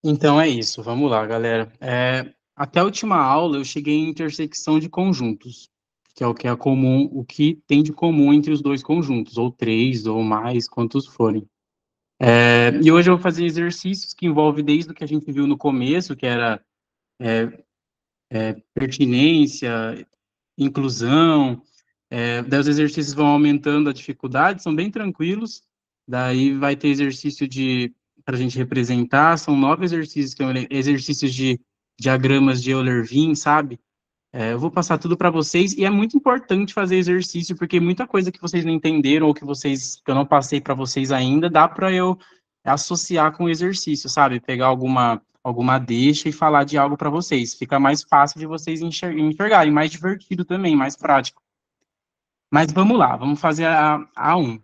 Então é isso, vamos lá, galera. Até a última aula eu cheguei em intersecção de conjuntos, que é o que é comum, o que tem de comum entre os dois conjuntos, ou três, ou mais, quantos forem. E hoje eu vou fazer exercícios que envolvem desde o que a gente viu no começo, que era pertinência, inclusão. Daí os exercícios vão aumentando a dificuldade, são bem tranquilos. Daí vai ter exercício de para a gente representar, são 9 exercícios, que é exercícios de diagramas de Euler-Wien, sabe? Eu vou passar tudo para vocês e é muito importante fazer exercício porque muita coisa que vocês não entenderam ou que eu não passei para vocês ainda, dá para eu associar com o exercício, sabe? Pegar alguma deixa e falar de algo para vocês. Fica mais fácil de vocês enxergarem, mais divertido também, mais prático. Mas vamos lá, vamos fazer a 1.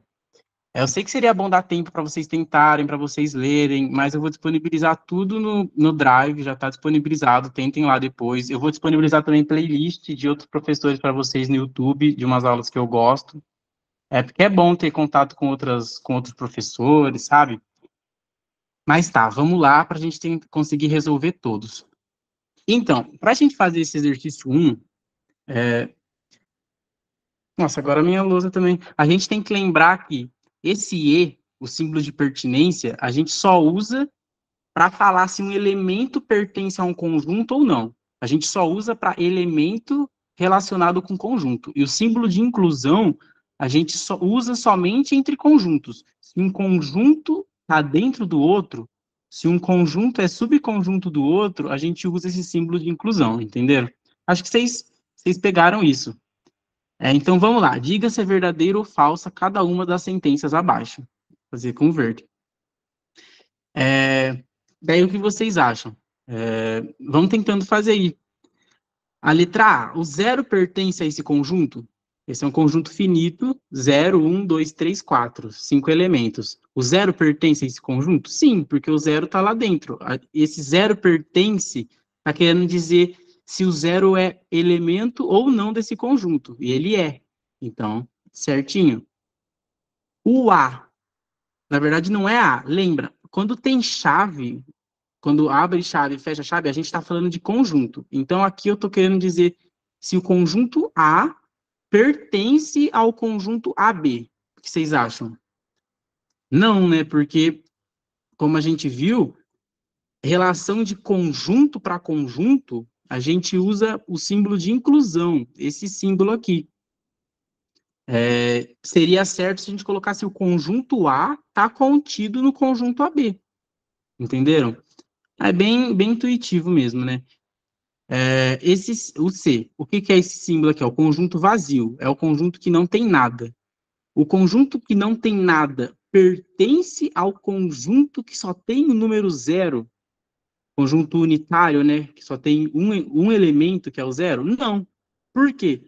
Eu sei que seria bom dar tempo para vocês tentarem, para vocês lerem, mas eu vou disponibilizar tudo no Drive, já está disponibilizado, tentem lá depois. Eu vou disponibilizar também playlist de outros professores para vocês no YouTube, de umas aulas que eu gosto. Porque é bom ter contato com outros professores, sabe? Mas tá, vamos lá para a gente conseguir resolver todos. Então, para a gente fazer esse exercício 1, nossa, agora a minha lousa também. A gente tem que lembrar que esse E, o símbolo de pertinência, a gente só usa para falar se um elemento pertence a um conjunto ou não. A gente só usa para elemento relacionado com conjunto. E o símbolo de inclusão, a gente só usa somente entre conjuntos. Se um conjunto está dentro do outro, se um conjunto é subconjunto do outro, a gente usa esse símbolo de inclusão, entenderam? Acho que vocês pegaram isso. Então vamos lá. Diga se é verdadeira ou falsa cada uma das sentenças abaixo. Vou fazer com verde. Daí o que vocês acham? Vamos tentando fazer aí. A letra A, o zero pertence a esse conjunto? Esse é um conjunto finito, 0, 1, 2, 3, 4, 5 elementos. O zero pertence a esse conjunto? Sim, porque o zero está lá dentro. Esse zero pertence, está querendo dizer se o zero é elemento ou não desse conjunto. E ele é. Então, certinho. O A, na verdade, não é A. Lembra, quando tem chave, quando abre chave e fecha chave, a gente está falando de conjunto. Então, aqui eu estou querendo dizer se o conjunto A pertence ao conjunto AB. O que vocês acham? Não, né? Porque, como a gente viu, relação de conjunto para conjunto, a gente usa o símbolo de inclusão, esse símbolo aqui. Seria certo se a gente colocasse o conjunto A está contido no conjunto AB. Entenderam? É bem intuitivo mesmo, né? O C, o que é esse símbolo aqui? O conjunto vazio, é o conjunto que não tem nada. O conjunto que não tem nada pertence ao conjunto que só tem o número zero, conjunto unitário, né? Que só tem um elemento, que é o zero? Não. Por quê?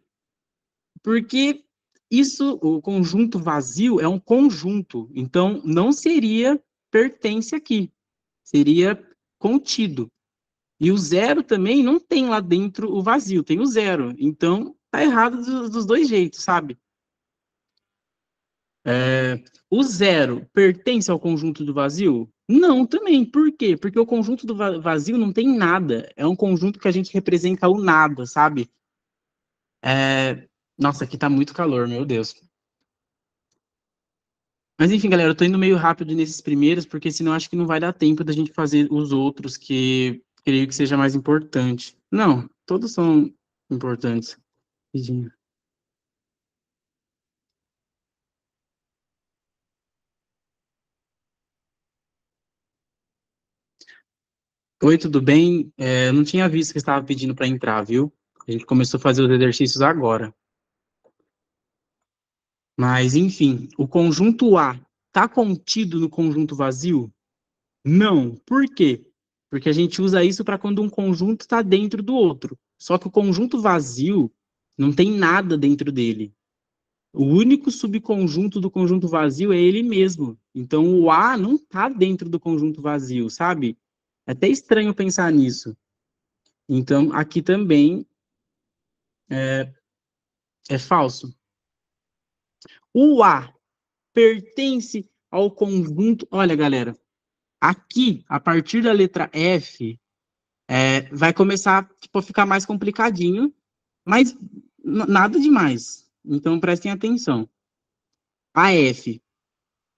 Porque o conjunto vazio é um conjunto, então não seria pertence aqui, seria contido. E o zero também não tem lá dentro o vazio, tem o zero. Então, tá errado dos dois jeitos, sabe? O zero pertence ao conjunto do vazio? Não, também. Por quê? Porque o conjunto do vazio não tem nada. É um conjunto que a gente representa o nada, sabe? Nossa, aqui tá muito calor, meu Deus. Mas enfim, galera, eu tô indo meio rápido nesses primeiros, porque senão acho que não vai dar tempo da gente fazer os outros, que creio que seja mais importante. Não, todos são importantes. Rapidinho. Oi, tudo bem? Eu não tinha visto que você estava pedindo para entrar, viu? A gente começou a fazer os exercícios agora. Mas, enfim, o conjunto A está contido no conjunto vazio? Não. Por quê? Porque a gente usa isso para quando um conjunto está dentro do outro. Só que o conjunto vazio não tem nada dentro dele. O único subconjunto do conjunto vazio é ele mesmo. Então, o A não está dentro do conjunto vazio, sabe? É até estranho pensar nisso. Então, aqui também é falso. O A pertence ao conjunto. Olha, galera, Aqui, a partir da letra F, vai começar tipo, a ficar mais complicadinho, mas nada demais. Então, prestem atenção. A F.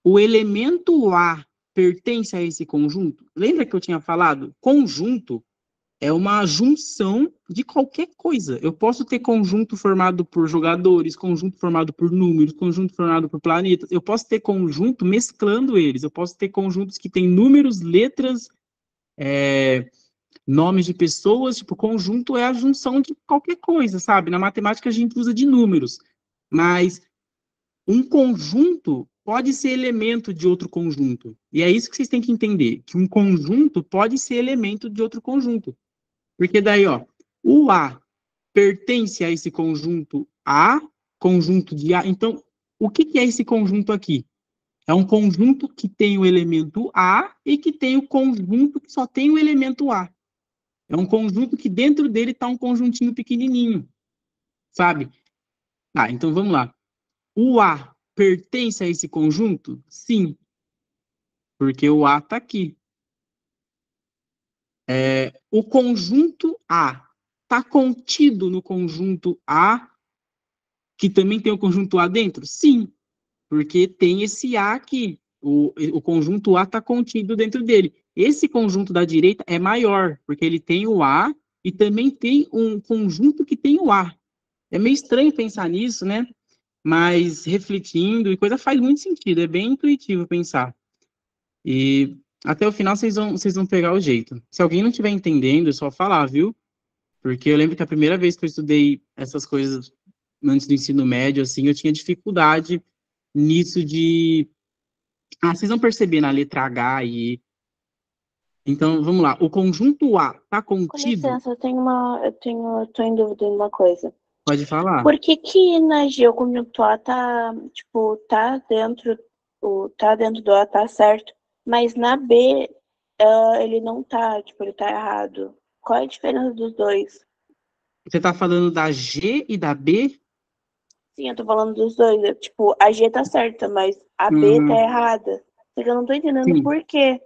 O elemento A pertence a esse conjunto? Lembra que eu tinha falado? Conjunto é uma junção de qualquer coisa. Eu posso ter conjunto formado por jogadores, conjunto formado por números, conjunto formado por planetas. Eu posso ter conjunto mesclando eles. Eu posso ter conjuntos que têm números, letras, nomes de pessoas. Tipo, conjunto é a junção de qualquer coisa, sabe? Na matemática a gente usa de números, mas um conjunto pode ser elemento de outro conjunto. E é isso que vocês têm que entender, que um conjunto pode ser elemento de outro conjunto. Porque daí, ó, o A pertence a esse conjunto A, conjunto de A. Então, o que é esse conjunto aqui? É um conjunto que tem o elemento A e que tem o conjunto que só tem o elemento A. É um conjunto que dentro dele está um conjuntinho pequenininho, sabe? Ah, então vamos lá. O A pertence a esse conjunto? Sim, porque o A está aqui. O conjunto A está contido no conjunto A, que também tem o conjunto A dentro? Sim, porque tem esse A aqui. O conjunto A está contido dentro dele. Esse conjunto da direita é maior, porque ele tem o A e também tem um conjunto que tem o A. É meio estranho pensar nisso, né? Mas refletindo e coisa faz muito sentido, é bem intuitivo pensar. E até o final vocês vão pegar o jeito. Se alguém não estiver entendendo, é só falar, viu? Porque eu lembro que a primeira vez que eu estudei essas coisas antes do ensino médio, assim, eu tinha dificuldade nisso de... Ah, vocês vão perceber na letra H e... Então, vamos lá. O conjunto A está Com contido? licença, eu tô em dúvida de uma coisa. Pode falar. Por que que na G o conjunto A tá, tipo, tá dentro do A, tá certo, mas na B, ele não tá, tipo, ele tá errado. Qual é a diferença dos dois? Você está falando da G e da B? Sim, eu tô falando dos dois. Tipo, a G tá certa, mas a B tá Uhum, errada. Só que eu não tô entendendo sim. por quê.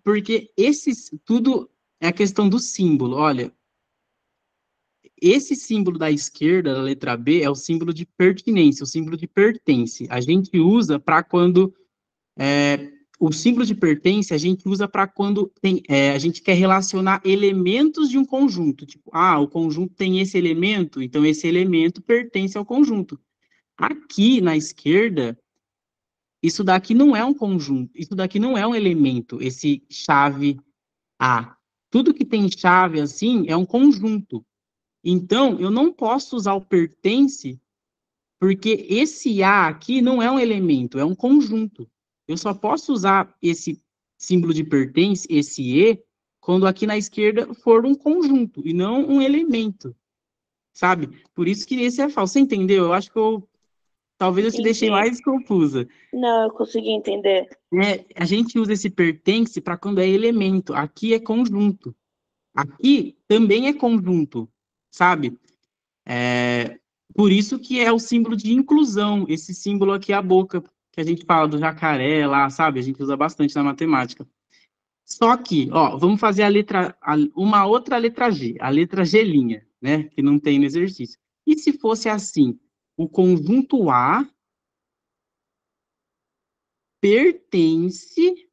Porque esses... Tudo é a questão do símbolo. Olha, esse símbolo da esquerda, da letra B, é o símbolo de pertinência, o símbolo de pertence. A gente usa para quando o símbolo de pertence a gente usa para quando a gente quer relacionar elementos de um conjunto. Tipo, o conjunto tem esse elemento, então esse elemento pertence ao conjunto. Aqui na esquerda, isso daqui não é um conjunto, isso daqui não é um elemento, esse chave A. Tudo que tem chave assim é um conjunto. Então, eu não posso usar o pertence, porque esse A aqui não é um elemento, é um conjunto. Eu só posso usar esse símbolo de pertence, esse E, quando aqui na esquerda for um conjunto e não um elemento, sabe? Por isso que esse é falso. Você entendeu? Eu acho que talvez eu te deixei Entendi. mais confusa. Não, eu consegui entender. A gente usa esse pertence para quando é elemento. Aqui é conjunto. Aqui também é conjunto, sabe? Por isso que é o símbolo de inclusão, esse símbolo aqui é a boca, que a gente fala do jacaré lá, sabe? A gente usa bastante na matemática. Só que, ó, vamos fazer uma outra letra G, a letra G', né? Que não tem no exercício. E se fosse assim, o conjunto A pertence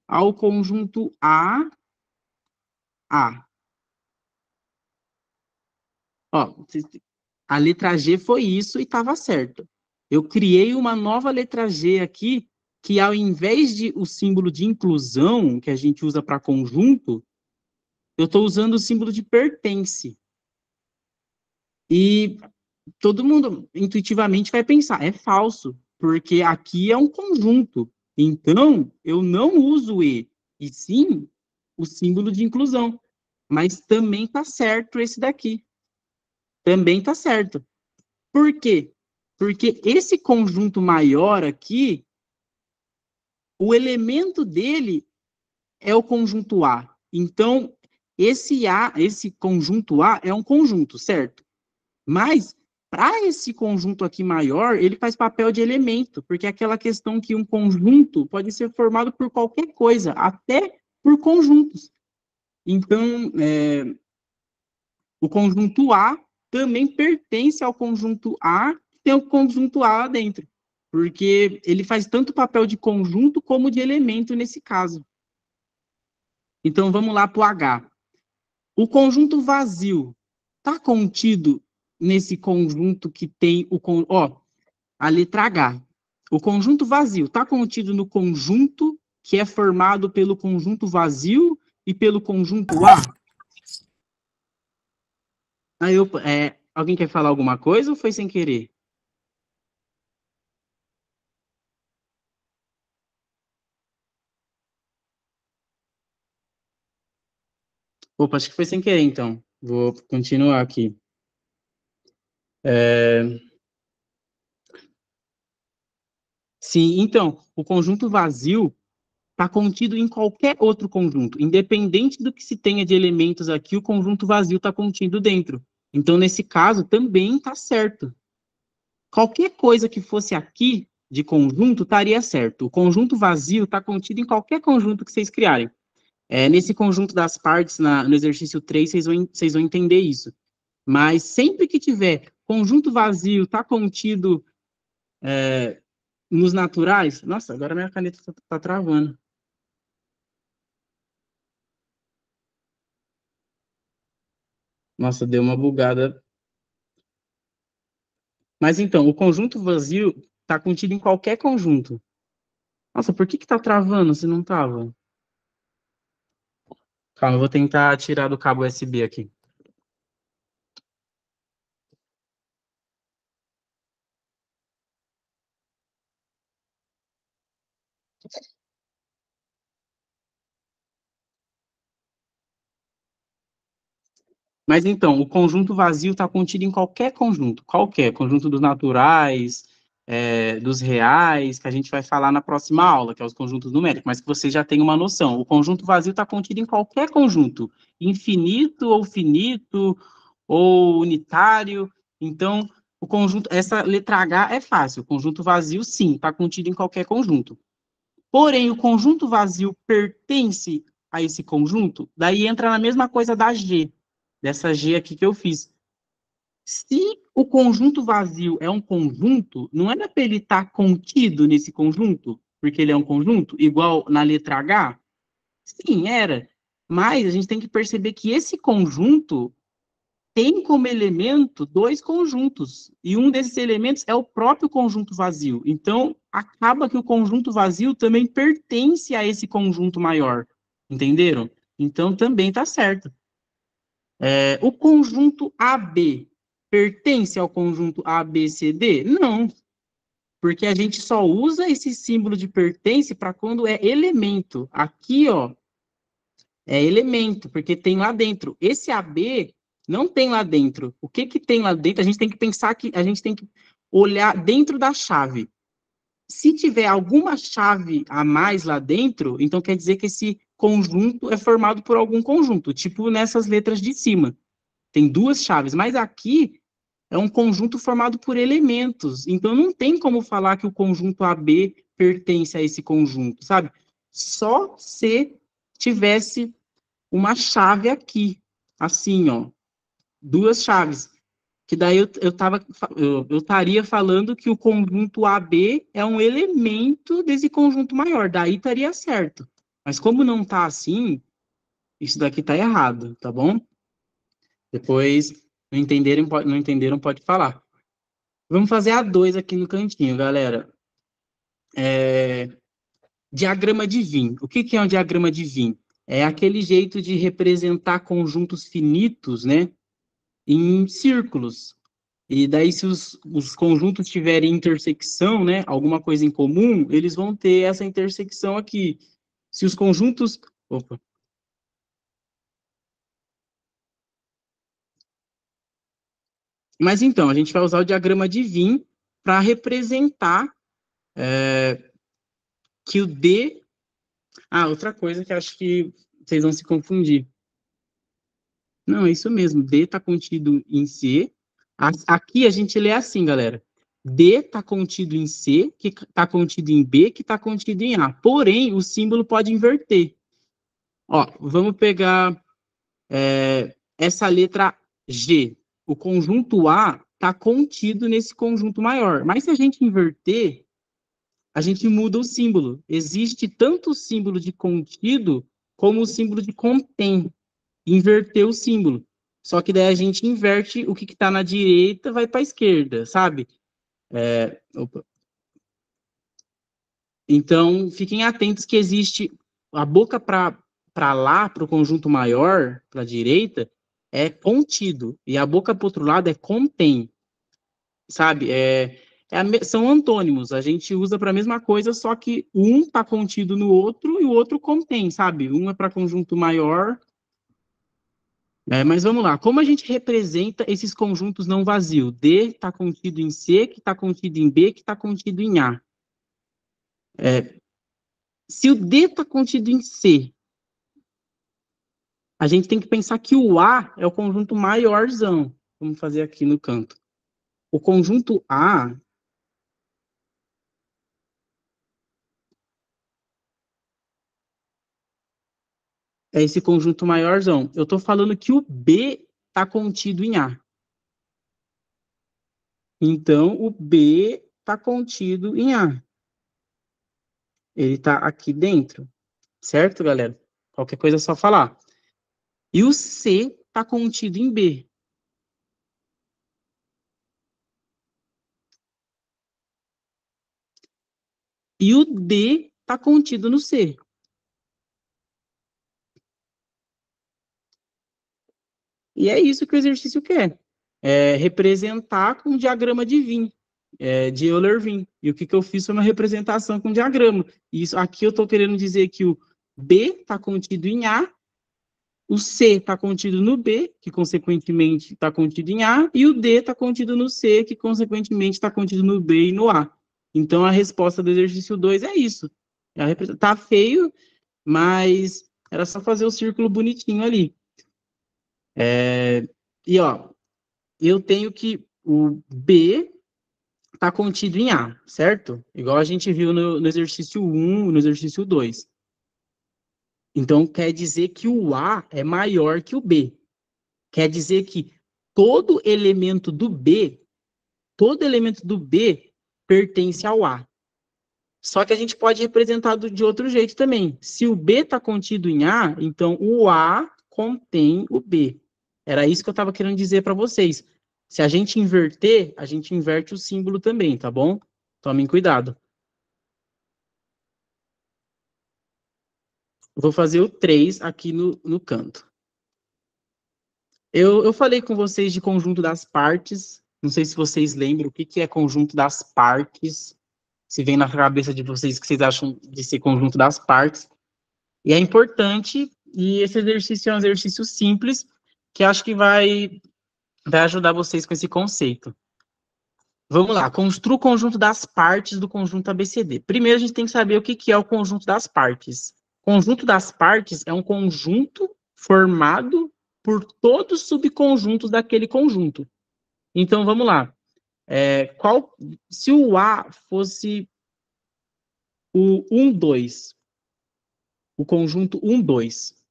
ao conjunto A. Ó, a letra G foi isso e estava certo. Eu criei uma nova letra G aqui, que ao invés de o símbolo de inclusão, que a gente usa para conjunto, eu estou usando o símbolo de pertence. E todo mundo intuitivamente vai pensar, é falso, porque aqui é um conjunto. Então, eu não uso e sim o símbolo de inclusão. Mas também está certo esse daqui. Também está certo. Por quê? Porque esse conjunto maior aqui, o elemento dele é o conjunto A. Então, esse conjunto A é um conjunto, certo? Mas Para esse conjunto aqui maior, ele faz papel de elemento, porque é aquela questão que um conjunto pode ser formado por qualquer coisa, até por conjuntos. Então, o conjunto A também pertence ao conjunto A, que tem o conjunto A lá dentro, porque ele faz tanto papel de conjunto como de elemento nesse caso. Então, vamos lá para o H. O conjunto vazio está contido nesse conjunto que tem o... a letra H. O conjunto vazio está contido no conjunto que é formado pelo conjunto vazio e pelo conjunto A. Aí alguém quer falar alguma coisa ou foi sem querer? Opa, acho que foi sem querer, então. Vou continuar aqui. Sim, então, o conjunto vazio está contido em qualquer outro conjunto. Independente do que se tenha de elementos aqui, o conjunto vazio está contido dentro. Então, nesse caso, também está certo. Qualquer coisa que fosse aqui de conjunto estaria certo. O conjunto vazio está contido em qualquer conjunto que vocês criarem. Nesse conjunto das partes, no exercício 3, vocês vão entender isso. Mas sempre que tiver conjunto vazio, está contido nos naturais... Nossa, agora minha caneta está travando. Nossa, deu uma bugada. Mas então, o conjunto vazio está contido em qualquer conjunto. Nossa, por que está travando se não estava? Calma, eu vou tentar tirar do cabo USB aqui. Mas então, o conjunto vazio está contido em qualquer conjunto dos naturais, dos reais, que a gente vai falar na próxima aula, que é os conjuntos numéricos, mas que você já tem uma noção. O conjunto vazio está contido em qualquer conjunto, infinito ou finito, ou unitário. Então, essa letra H é fácil. O conjunto vazio, sim, está contido em qualquer conjunto. Porém, o conjunto vazio pertence a esse conjunto, daí entra na mesma coisa da G, dessa G aqui que eu fiz. Se o conjunto vazio é um conjunto, não era para ele estar contido nesse conjunto, porque ele é um conjunto, igual na letra H? Sim, era. Mas a gente tem que perceber que esse conjunto tem como elemento dois conjuntos, e um desses elementos é o próprio conjunto vazio. Então, acaba que o conjunto vazio também pertence a esse conjunto maior. Entenderam? Então, também está certo. O conjunto AB pertence ao conjunto ABCD? Não, porque a gente só usa esse símbolo de pertence para quando é elemento. Aqui, ó, é elemento, porque tem lá dentro. Esse AB não tem lá dentro. O que que tem lá dentro? A gente tem que pensar que a gente tem que olhar dentro da chave. Se tiver alguma chave a mais lá dentro, então quer dizer que esse conjunto é formado por algum conjunto, tipo nessas letras de cima. Tem duas chaves, mas aqui é um conjunto formado por elementos. Então não tem como falar que o conjunto AB pertence a esse conjunto, sabe? Só se tivesse uma chave aqui, assim, ó, duas chaves. Que daí eu estaria falando que o conjunto AB é um elemento desse conjunto maior, daí estaria certo. Mas como não está assim, isso daqui está errado, tá bom? Depois, não entenderam, pode falar. Vamos fazer a 2 aqui no cantinho, galera. Diagrama de Venn. O que é um diagrama de Venn? É aquele jeito de representar conjuntos finitos, né, em círculos. E daí, se os conjuntos tiverem intersecção, né, alguma coisa em comum, eles vão ter essa intersecção aqui. Se os conjuntos... Opa. Mas então, a gente vai usar o diagrama de Venn para representar que o D... Ah, outra coisa que acho que vocês vão se confundir. Não, é isso mesmo. D está contido em C. Aqui a gente lê assim, galera. D está contido em C, que está contido em B, que está contido em A. Porém, o símbolo pode inverter. Ó, vamos pegar essa letra G. O conjunto A está contido nesse conjunto maior. Mas se a gente inverter, a gente muda o símbolo. Existe tanto o símbolo de contido como o símbolo de contém. Inverter o símbolo. Só que daí a gente inverte o que está na direita, vai para a esquerda, sabe? Então, fiquem atentos que existe a boca para lá, para o conjunto maior, para a direita, é contido. E a boca para o outro lado é contém. Sabe? São antônimos. A gente usa para a mesma coisa, só que um está contido no outro e o outro contém, sabe? Um é para conjunto maior. Mas vamos lá. Como a gente representa esses conjuntos não vazios? D está contido em C, que está contido em B, que está contido em A. Se o D está contido em C, a gente tem que pensar que o A é o conjunto maiorzão. Vamos fazer aqui no canto. O conjunto A é esse conjunto maiorzão. Eu estou falando que o B está contido em A. Então, o B está contido em A. Ele está aqui dentro. Certo, galera? Qualquer coisa é só falar. E o C está contido em B. E o D está contido no C. E é isso que o exercício quer. Representar com um diagrama de Venn, de Euler-Venn. E o que eu fiz foi uma representação com diagrama. Isso aqui eu estou querendo dizer que o B está contido em A, o C está contido no B, que consequentemente está contido em A, e o D está contido no C, que consequentemente está contido no B e no A. Então a resposta do exercício 2 é isso. Tá feio, mas era só fazer o círculo bonitinho ali. E ó, eu tenho que o B está contido em A, certo? Igual a gente viu no exercício 1, no exercício 2. Então, quer dizer que o A é maior que o B. Quer dizer que todo elemento do B pertence ao A. Só que a gente pode representar de outro jeito também. Se o B está contido em A, então o A contém o B. Era isso que eu estava querendo dizer para vocês. Se a gente inverter, a gente inverte o símbolo também, tá bom? Tomem cuidado. Vou fazer o 3 aqui no canto. Eu falei com vocês de conjunto das partes. Não sei se vocês lembram o que é conjunto das partes. Se vem na cabeça de vocês o que vocês acham de ser conjunto das partes. E é importante, e esse exercício é um exercício simples, que acho que vai ajudar vocês com esse conceito. Vamos lá, construa o conjunto das partes do conjunto ABCD. Primeiro, a gente tem que saber o que é o conjunto das partes. O conjunto das partes é um conjunto formado por todos os subconjuntos daquele conjunto. Então, vamos lá. Se o A fosse o 1, 2, o conjunto 1, 2,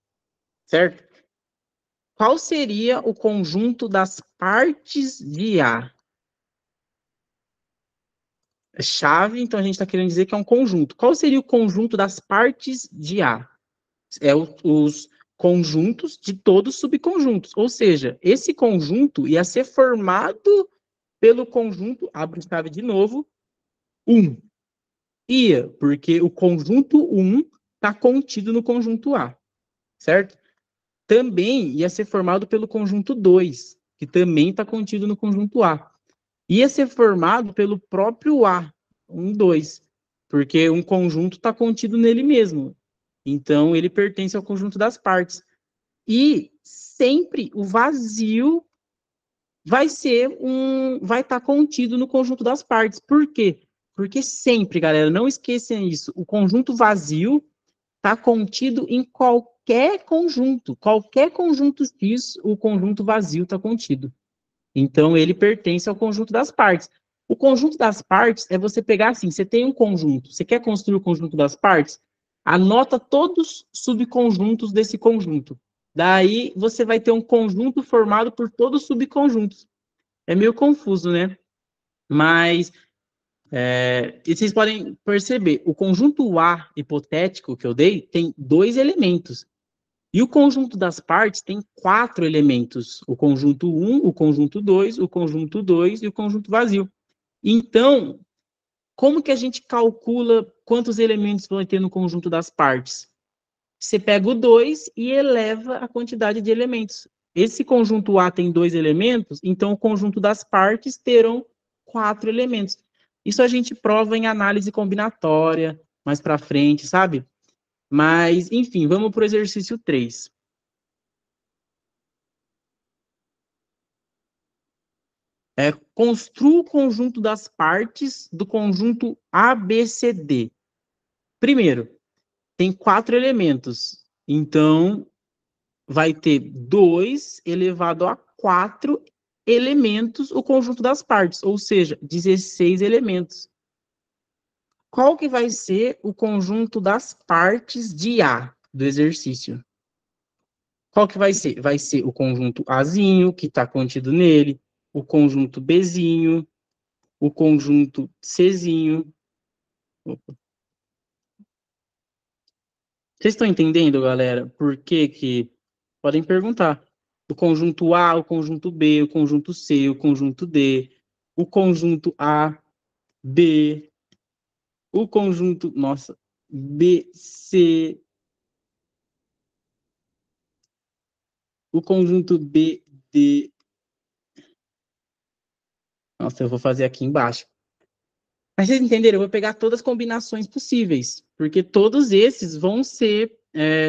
certo? Qual seria o conjunto das partes de A? Chave, então a gente está querendo dizer que é um conjunto. Qual seria o conjunto das partes de A? Os conjuntos de todos os subconjuntos. Ou seja, esse conjunto ia ser formado pelo conjunto, abre chave de novo, 1. Ia, porque o conjunto 1 está contido no conjunto A, certo? Também ia ser formado pelo conjunto 2, que também está contido no conjunto A. Ia ser formado pelo próprio A, 1, 2, porque um conjunto está contido nele mesmo. Então, ele pertence ao conjunto das partes. E sempre o vazio vai estar contido no conjunto das partes. Por quê? Porque sempre, galera, não esqueçam isso, o conjunto vazio está contido em qualquer conjunto. Qualquer conjunto X, o conjunto vazio está contido. Então, ele pertence ao conjunto das partes. O conjunto das partes é você pegar assim, você tem um conjunto, você quer construir o conjunto das partes? Anota todos os subconjuntos desse conjunto. Daí, você vai ter um conjunto formado por todos os subconjuntos. É meio confuso, né? Mas, e vocês podem perceber, o conjunto A hipotético que eu dei tem 2 elementos. E o conjunto das partes tem 4 elementos. O conjunto 1, o conjunto 2, o conjunto 2 e o conjunto vazio. Então, como que a gente calcula quantos elementos vão ter no conjunto das partes? Você pega o 2 e eleva a quantidade de elementos. Esse conjunto A tem 2 elementos, então o conjunto das partes terão 4 elementos. Isso a gente prova em análise combinatória, mais para frente, sabe? Mas, enfim, vamos para o exercício 3. Construa o conjunto das partes do conjunto ABCD. Primeiro, tem 4 elementos. Então, vai ter 2 elevado a 4 elementos o conjunto das partes, ou seja, 16 elementos. Qual que vai ser o conjunto das partes de A do exercício? Qual que vai ser? Vai ser o conjunto Azinho, que está contido nele, o conjunto Bzinho, o conjunto Czinho. Vocês estão entendendo, galera? Por que que... Podem perguntar. O conjunto A, o conjunto B, o conjunto C, o conjunto D, o conjunto A, B, o conjunto, nossa, B, C, o conjunto B, D. Nossa, eu vou fazer aqui embaixo. Mas vocês entenderam? Eu vou pegar todas as combinações possíveis, porque todos esses vão ser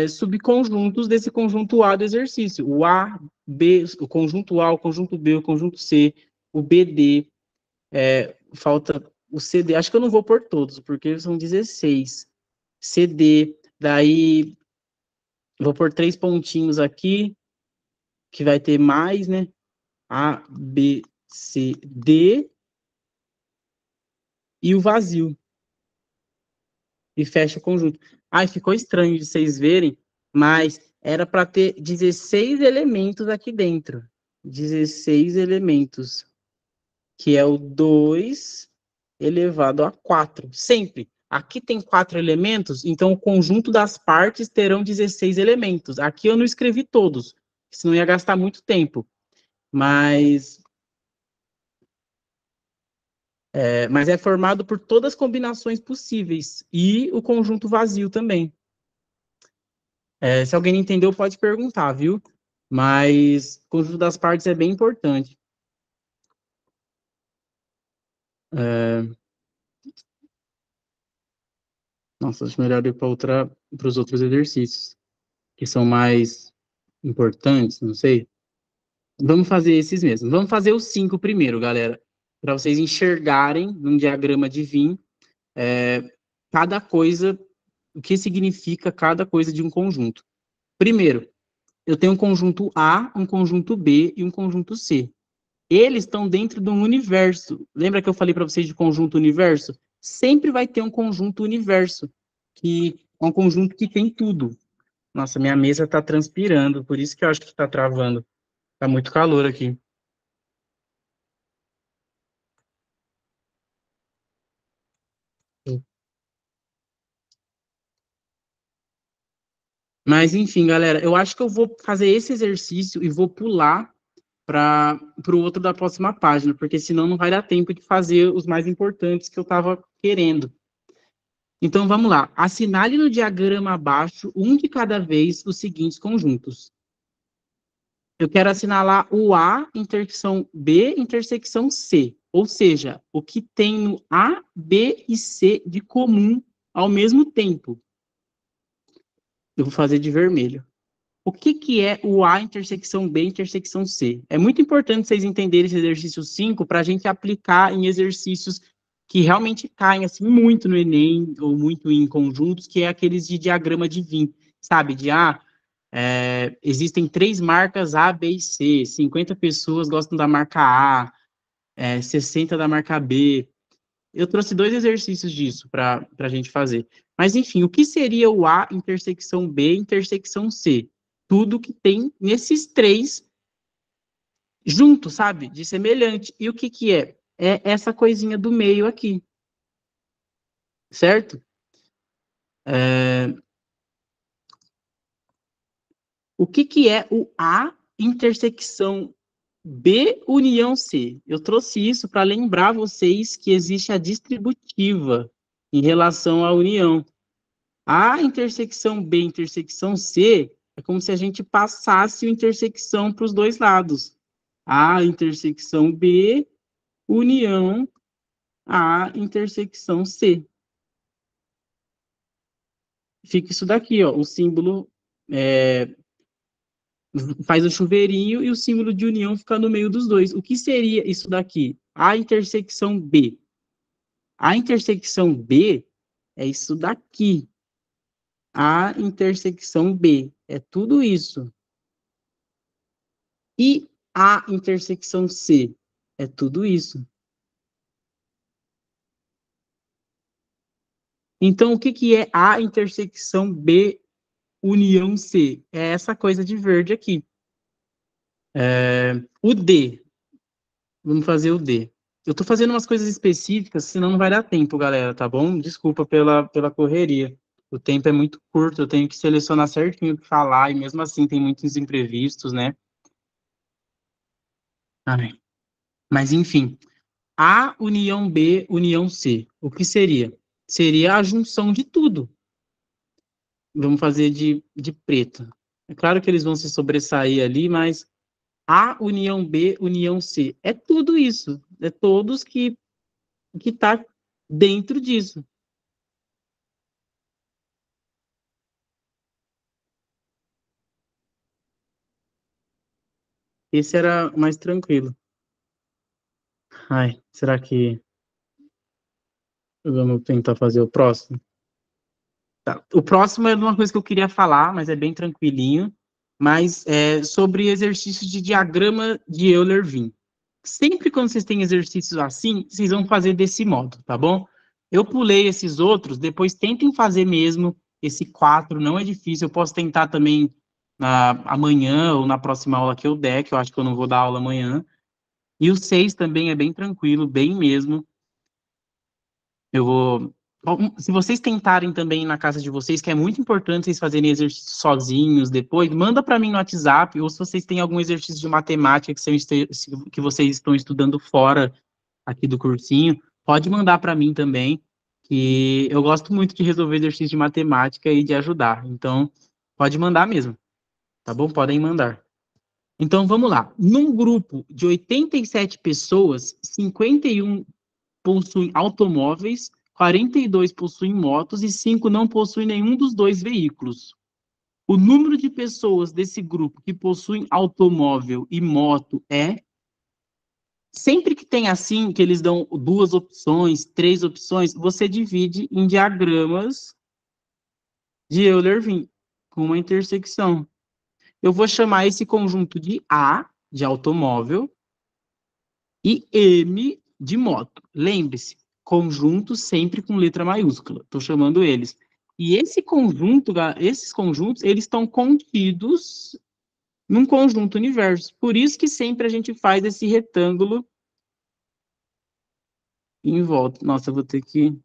subconjuntos desse conjunto A do exercício. O A, B, o conjunto A, o conjunto B, o conjunto C, o BD, falta o CD. Acho que eu não vou pôr todos, porque são 16. CD, daí vou pôr 3 pontinhos aqui, que vai ter mais, né? A, B, C, D e o vazio. E fecha o conjunto. Ai, ficou estranho de vocês verem, mas era para ter 16 elementos aqui dentro. 16 elementos, que é o 2 elevado a 4. Sempre. Aqui tem 4 elementos, então o conjunto das partes terão 16 elementos. Aqui eu não escrevi todos, senão ia gastar muito tempo. Mas é formado por todas as combinações possíveis. E o conjunto vazio também. Se alguém não entendeu, pode perguntar, viu? Mas o conjunto das partes é bem importante. Nossa, acho melhor ir para os outros exercícios, que são mais importantes, não sei. Vamos fazer esses mesmos. Vamos fazer os 5 primeiro, galera, para vocês enxergarem num diagrama de Venn cada coisa, o que significa cada coisa de um conjunto. Primeiro, eu tenho um conjunto A, um conjunto B e um conjunto C. Eles estão dentro de um universo. Lembra que eu falei para vocês de conjunto universo? Sempre vai ter um conjunto universo, que é um conjunto que tem tudo. Nossa, minha mesa está transpirando, por isso que eu acho que está travando. Está muito calor aqui. Mas, enfim, galera, eu acho que eu vou fazer esse exercício e vou pular para o outro da próxima página, porque senão não vai dar tempo de fazer os mais importantes que eu estava querendo. Então, vamos lá. Assinale no diagrama abaixo, um de cada vez, os seguintes conjuntos. Eu quero assinalar o A, intersecção B, intersecção C. Ou seja, o que tem no A, B e C de comum ao mesmo tempo. Eu vou fazer de vermelho. O que é o A, intersecção B, intersecção C? É muito importante vocês entenderem esse exercício 5 para a gente aplicar em exercícios que realmente caem assim, muito no Enem ou muito em conjuntos, que é aqueles de diagrama de Venn, sabe? existem 3 marcas A, B e C, 50 pessoas gostam da marca A, 60 da marca B. Eu trouxe 2 exercícios disso para a gente fazer. Mas, enfim, o que seria o A intersecção B intersecção C? Tudo que tem nesses 3 juntos, sabe? De semelhante. E o que que é? É essa coisinha do meio aqui. Certo? O que que é o A intersecção B união C? Eu trouxe isso para lembrar vocês que existe a distributiva em relação à união. A intersecção B intersecção C é como se a gente passasse a intersecção para os dois lados. A intersecção B união A intersecção C. Fica isso daqui, ó, o símbolo faz o chuveirinho e o símbolo de união fica no meio dos dois. O que seria isso daqui? A intersecção B. A intersecção B é isso daqui. A intersecção B é tudo isso. E a intersecção C é tudo isso. Então, o que que é a intersecção B união C? É essa coisa de verde aqui. O D. Vamos fazer o D. Eu tô fazendo umas coisas específicas, senão não vai dar tempo, galera, tá bom? Desculpa pela correria. O tempo é muito curto, eu tenho que selecionar certinho o que falar, e mesmo assim tem muitos imprevistos, né? Ai. Mas, enfim, A união B, união C. O que seria? Seria a junção de tudo. Vamos fazer de preto. É claro que eles vão se sobressair ali, mas A união B, união C. É tudo isso. É todos que tá dentro disso. Esse era mais tranquilo. Ai, será que vamos tentar fazer o próximo? Tá. O próximo é uma coisa que eu queria falar, mas é bem tranquilinho, mas é sobre exercícios de diagrama de Euler-Wien. Sempre quando vocês têm exercícios assim, vocês vão fazer desse modo, tá bom? Eu pulei esses outros, depois tentem fazer mesmo. Esse 4 não é difícil, eu posso tentar também amanhã ou na próxima aula que eu der, que eu acho que eu não vou dar aula amanhã. E o 6 também é bem tranquilo, bem mesmo. Eu vou. Se vocês tentarem também na casa de vocês, que é muito importante vocês fazerem exercícios sozinhos depois, manda para mim no WhatsApp, ou se vocês têm algum exercício de matemática que vocês estão estudando fora aqui do cursinho, pode mandar para mim também, que eu gosto muito de resolver exercícios de matemática e de ajudar. Então, pode mandar mesmo, tá bom? Podem mandar. Então, vamos lá. Num grupo de 87 pessoas, 51 possuem automóveis, 42 possuem motos e 5 não possuem nenhum dos dois veículos. O número de pessoas desse grupo que possuem automóvel e moto é... Sempre que tem assim, que eles dão 2 opções, 3 opções, você divide em diagramas de Euler-Wien, com uma intersecção. Eu vou chamar esse conjunto de A, de automóvel, e M, de moto. Lembre-se, conjunto sempre com letra maiúscula. Estou chamando eles. E esse conjunto, esses conjuntos, eles estão contidos num conjunto universo. Por isso que sempre a gente faz esse retângulo em volta. Nossa, eu vou ter que...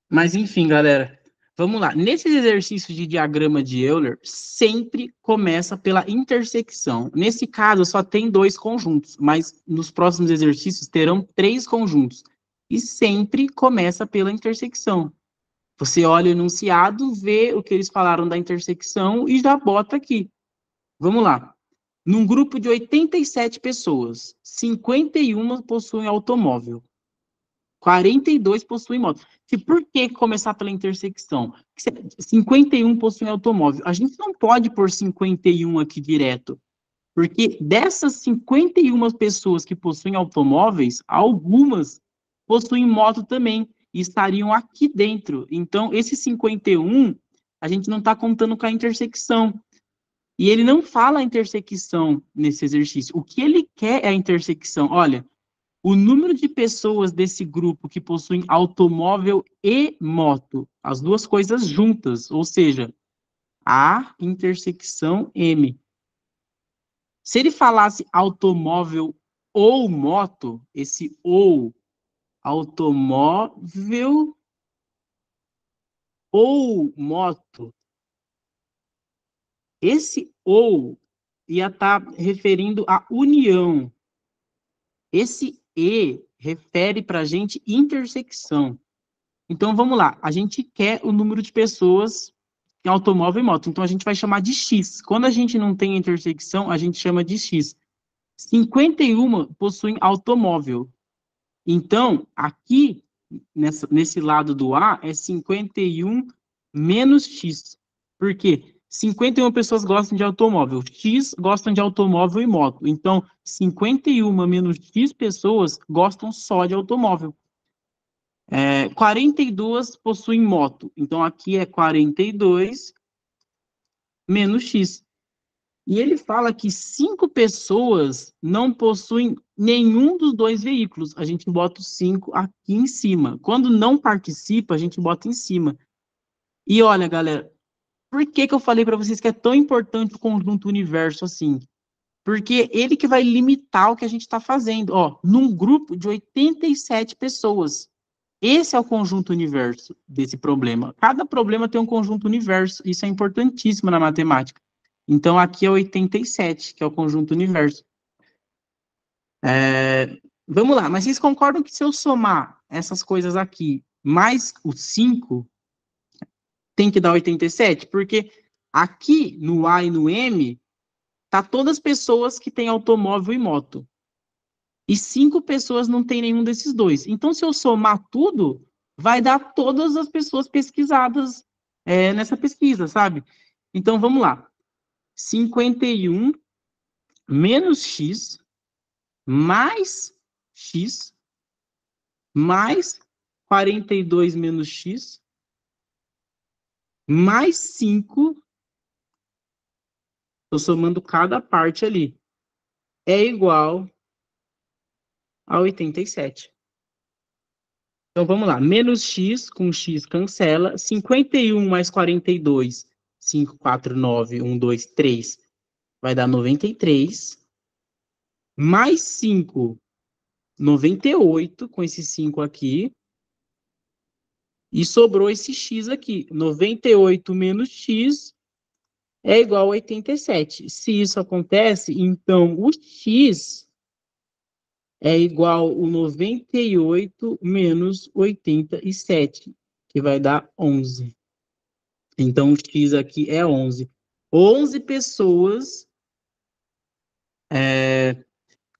Mas, enfim, galera, vamos lá. Nesses exercícios de diagrama de Euler, sempre começa pela intersecção. Nesse caso, só tem 2 conjuntos, mas nos próximos exercícios terão 3 conjuntos. E sempre começa pela intersecção. Você olha o enunciado, vê o que eles falaram da intersecção e já bota aqui. Vamos lá. Num grupo de 87 pessoas, 51 possuem automóvel. 42 possuem moto. E por que começar pela intersecção? 51 possuem automóvel. A gente não pode pôr 51 aqui direto. Porque dessas 51 pessoas que possuem automóveis, algumas possuem moto também e estariam aqui dentro. Então, esses 51, a gente não está contando com a intersecção. E ele não fala a intersecção nesse exercício. O que ele quer é a intersecção. Olha, o número de pessoas desse grupo que possuem automóvel e moto, as duas coisas juntas, ou seja, a intersecção M. Se ele falasse automóvel ou moto, esse ou, automóvel ou moto, esse ou ia estar referindo à união. Esse e refere para a gente intersecção. Então, vamos lá. A gente quer o número de pessoas em automóvel e moto. Então, a gente vai chamar de X. Quando a gente não tem intersecção, a gente chama de X. 51 possuem automóvel. Então, aqui, nesse lado do A, é 51 menos X. Por quê? 51 pessoas gostam de automóvel, X gostam de automóvel e moto. Então, 51 menos X pessoas gostam só de automóvel. 42 possuem moto. Então, aqui é 42 menos X. E ele fala que 5 pessoas não possuem nenhum dos dois veículos. A gente bota o 5 aqui em cima. Quando não participa, a gente bota em cima. E olha, galera, por que eu falei para vocês que é tão importante o conjunto universo assim? Porque ele que vai limitar o que a gente está fazendo. Ó, num grupo de 87 pessoas. Esse é o conjunto universo desse problema. Cada problema tem um conjunto universo. Isso é importantíssimo na matemática. Então, aqui é 87, que é o conjunto universo. Vamos lá, mas vocês concordam que se eu somar essas coisas aqui, mais o 5, tem que dar 87? Porque aqui, no A e no M, tá todas as pessoas que têm automóvel e moto. E 5 pessoas não tem nenhum desses dois. Então, se eu somar tudo, vai dar todas as pessoas pesquisadas nessa pesquisa, sabe? Então, vamos lá. 51 menos X mais X mais 42 menos X mais 5, estou somando cada parte ali, é igual a 87. Então vamos lá, menos X com X cancela, 51 mais 42, 5, 4, 9, 1, 2, 3, vai dar 93, mais 5, 98, com esse 5 aqui, e sobrou esse X aqui, 98 menos X é igual a 87. Se isso acontece, então o X é igual a 98 menos 87, que vai dar 11. Então, o X aqui é 11. 11 pessoas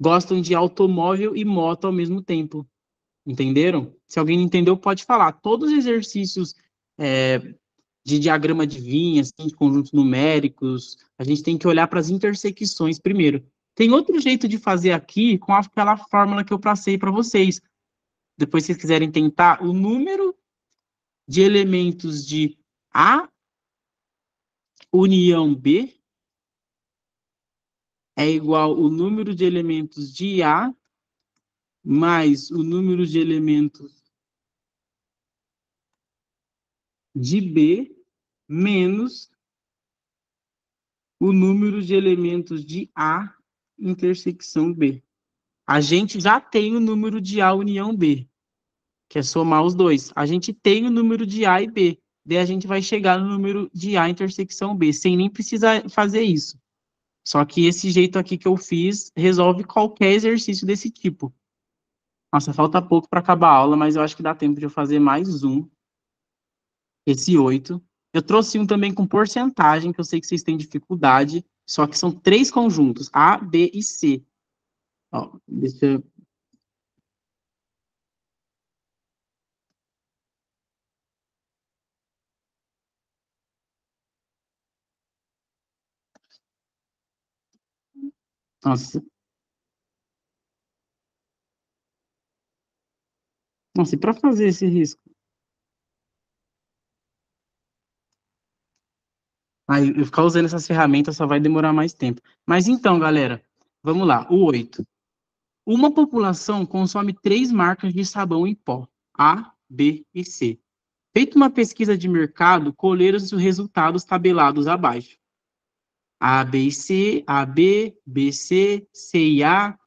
gostam de automóvel e moto ao mesmo tempo. Entenderam? Se alguém não entendeu, pode falar. Todos os exercícios é, de diagrama de vinhas, assim, de conjuntos numéricos, a gente tem que olhar para as intersecções primeiro. Tem outro jeito de fazer aqui com aquela fórmula que eu passei para vocês. Depois, se vocês quiserem tentar, o número de elementos de A união B é igual ao número de elementos de A mais o número de elementos de B menos o número de elementos de A intersecção B. A gente já tem o número de A união B, que é somar os dois. A gente tem o número de A e B. Daí a gente vai chegar no número de A intersecção B, sem nem precisar fazer isso. Só que esse jeito aqui que eu fiz resolve qualquer exercício desse tipo. Nossa, falta pouco para acabar a aula, mas eu acho que dá tempo de eu fazer mais um, esse 8. Eu trouxe um também com porcentagem, que eu sei que vocês têm dificuldade, só que são 3 conjuntos, A, B e C. Ó, deixa eu... Nossa, nossa, e para fazer esse risco? Aí, eu ficar usando essas ferramentas só vai demorar mais tempo. Mas então, galera, vamos lá. O 8. Uma população consome 3 marcas de sabão em pó, A, B e C. Feita uma pesquisa de mercado, colheram os resultados tabelados abaixo. A, B e C, A, B, C, C e A,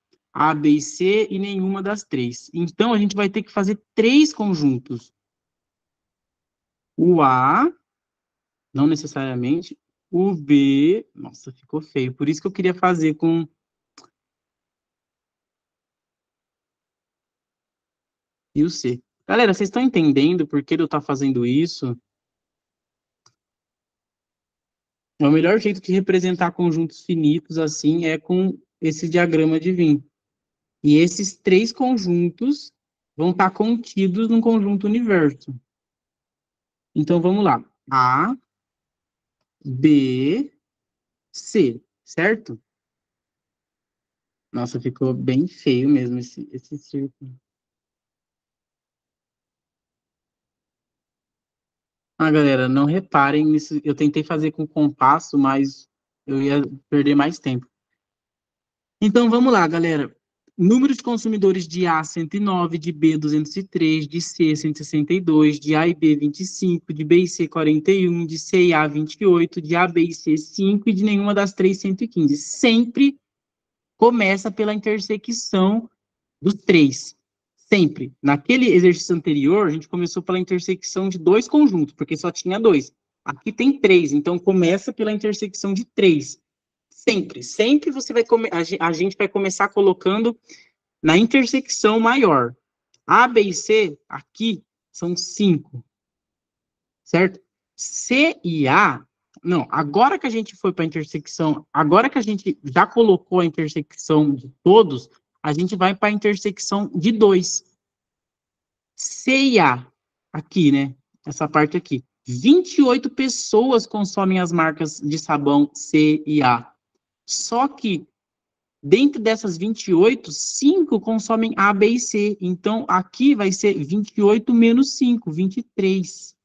B e C e nenhuma das três. Então, a gente vai ter que fazer 3 conjuntos. O A, não necessariamente, o B, nossa, ficou feio. Por isso que eu queria fazer com e o C. Galera, vocês estão entendendo por que eu estou fazendo isso? É o melhor jeito de representar conjuntos finitos assim é com esse diagrama de Venn. E esses 3 conjuntos vão estar contidos num conjunto universo. Então vamos lá. A, B, C, certo? Nossa, ficou bem feio mesmo esse círculo. Ah, galera, não reparem nisso. Eu tentei fazer com compasso, mas eu ia perder mais tempo. Então vamos lá, galera. Número de consumidores de A, 109, de B, 203, de C, 162, de A e B, 25, de B e C, 41, de C e A, 28, de A, B e C, 5 e de nenhuma das três, 115. Sempre começa pela intersecção dos três. Sempre. Naquele exercício anterior, a gente começou pela intersecção de 2 conjuntos, porque só tinha 2. Aqui tem 3, então começa pela intersecção de 3. Sempre. Sempre você vai a gente vai começar colocando na intersecção maior. A, B e C, aqui, são 5, certo? C e A, não, agora que a gente foi para a intersecção, agora que a gente já colocou a intersecção de todos, a gente vai para a intersecção de 2. C e A, aqui, né? Essa parte aqui. 28 pessoas consomem as marcas de sabão C e A. Só que dentro dessas 28, 5 consomem A, B e C. Então, aqui vai ser 28 menos 5, 23.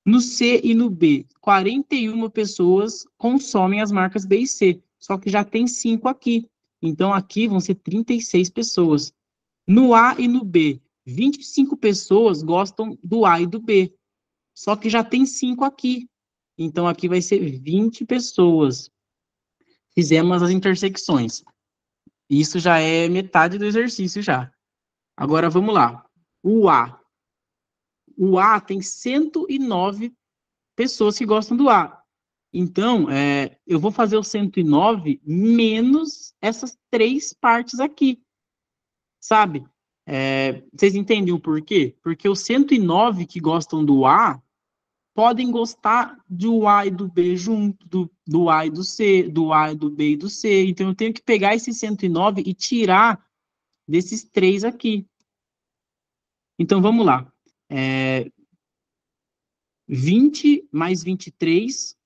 No C e no B, 41 pessoas consomem as marcas B e C. Só que já tem 5 aqui. Então, aqui vão ser 36 pessoas. No A e no B, 25 pessoas gostam do A e do B. Só que já tem 5 aqui. Então, aqui vai ser 20 pessoas. Fizemos as intersecções. Isso já é metade do exercício já. Agora vamos lá. O A. O A tem 109 pessoas que gostam do A. Então, eu vou fazer o 109 menos essas 3 partes aqui, sabe? Vocês entendem o porquê? Porque os 109 que gostam do A podem gostar do A e do B junto, do A e do C, do A e do B e do C. Então, eu tenho que pegar esse 109 e tirar desses 3 aqui. Então, vamos lá. 20 mais 23,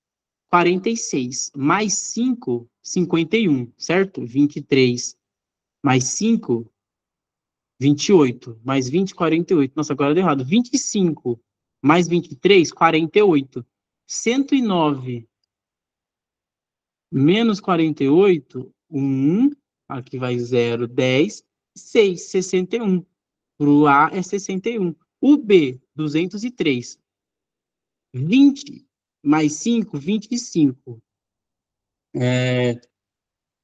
46. Mais 5, 51, certo? 23 mais 5, 28. Mais 20, 48. Nossa, agora deu errado. 25 mais 23, 48. 109 menos 48, 1. Aqui vai 0, 10. 6, 61. Para o A é 61. O B, 203. 20 mais 5, 25.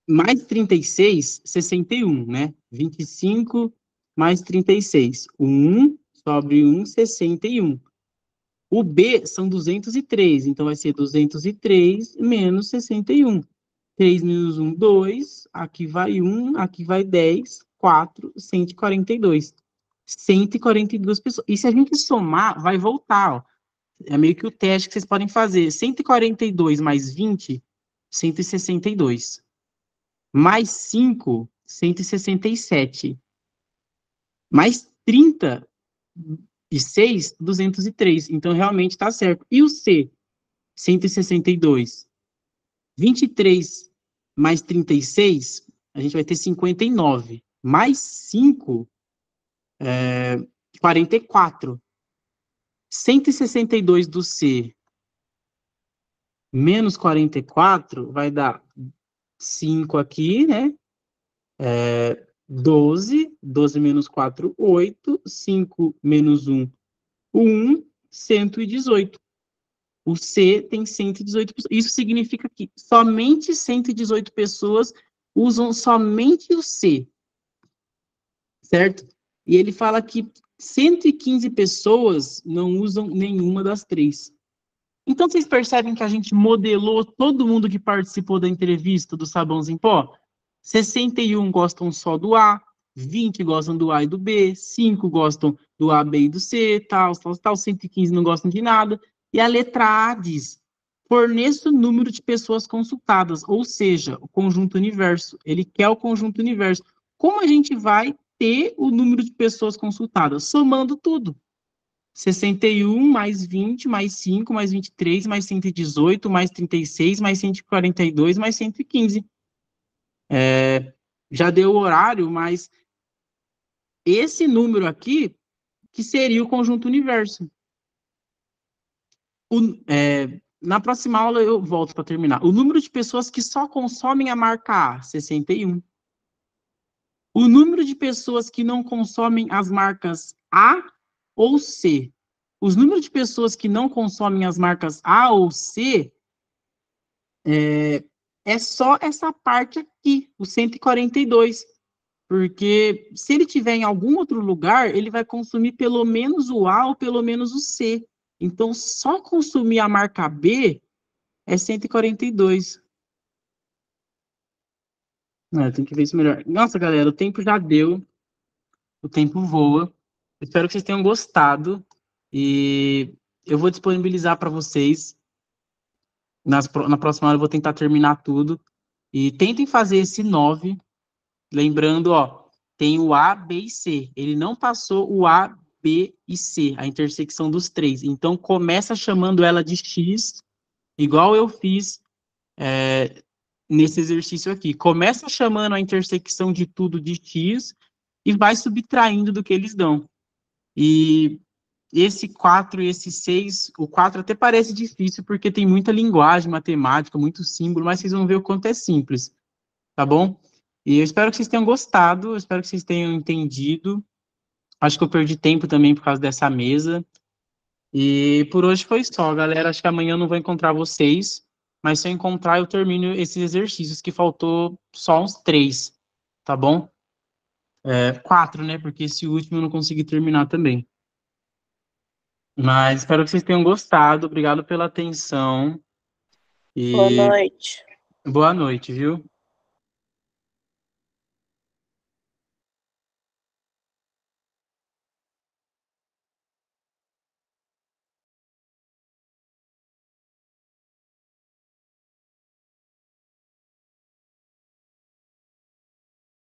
Mais 36, 61, né? 25 mais 36. 1 sobre 1, 61. O B são 203, então vai ser 203 menos 61. 3 menos 1, 2. Aqui vai 1, aqui vai 10, 4, 142. 142 pessoas. E se a gente somar, vai voltar, ó. É meio que o teste que vocês podem fazer. 142 mais 20, 162. Mais 5, 167. Mais 36, 203. Então, realmente está certo. E o C? 162. 23 mais 36, a gente vai ter 59. Mais 5, 44. 162 do C menos 44 vai dar 5 aqui, né? 12. 12 menos 4, 8. 5 menos 1, 1. 118. O C tem 118 pessoas. Isso significa que somente 118 pessoas usam somente o C, certo? E ele fala que 115 pessoas não usam nenhuma das três. Então, vocês percebem que a gente modelou todo mundo que participou da entrevista do Sabões em Pó? 61 gostam só do A, 20 gostam do A e do B, 5 gostam do A, B e do C, tal, 115 não gostam de nada. E a letra A diz, forneça o número de pessoas consultadas, ou seja, o conjunto universo. Ele quer o conjunto universo. Como a gente vai ter o número de pessoas consultadas? Somando tudo. 61 mais 20, mais 5, mais 23, mais 118, mais 36, mais 142, mais 115. Já deu o horário, mas esse número aqui, que seria o conjunto universo. Na próxima aula eu volto para terminar. O número de pessoas que só consomem a marca A, 61. O número de pessoas que não consomem as marcas A ou C. Os números de pessoas que não consomem as marcas A ou C é só essa parte aqui, o 142. Porque se ele tiver em algum outro lugar, ele vai consumir pelo menos o A ou pelo menos o C. Então, só consumir a marca B é 142. Tem que ver isso melhor. Nossa, galera, o tempo já deu. O tempo voa. Espero que vocês tenham gostado. E eu vou disponibilizar para vocês. Na próxima hora eu vou tentar terminar tudo. E tentem fazer esse 9. Lembrando, ó, tem o A, B e C. Ele não passou o A, B e C, a intersecção dos três. Então, começa chamando ela de X, igual eu fiz nesse exercício aqui. Começa chamando a intersecção de tudo de X e vai subtraindo do que eles dão. E esse 4 e esse 6, o 4 até parece difícil, porque tem muita linguagem matemática, muito símbolo, mas vocês vão ver o quanto é simples, tá bom? E eu espero que vocês tenham gostado, eu espero que vocês tenham entendido. Acho que eu perdi tempo também por causa dessa mesa. E por hoje foi só, galera. Acho que amanhã eu não vou encontrar vocês, mas se eu encontrar, eu termino esses exercícios, que faltou só uns 3, tá bom? 4, né? Porque esse último eu não consegui terminar também. Mas espero que vocês tenham gostado. Obrigado pela atenção. Boa E noite. boa noite, viu?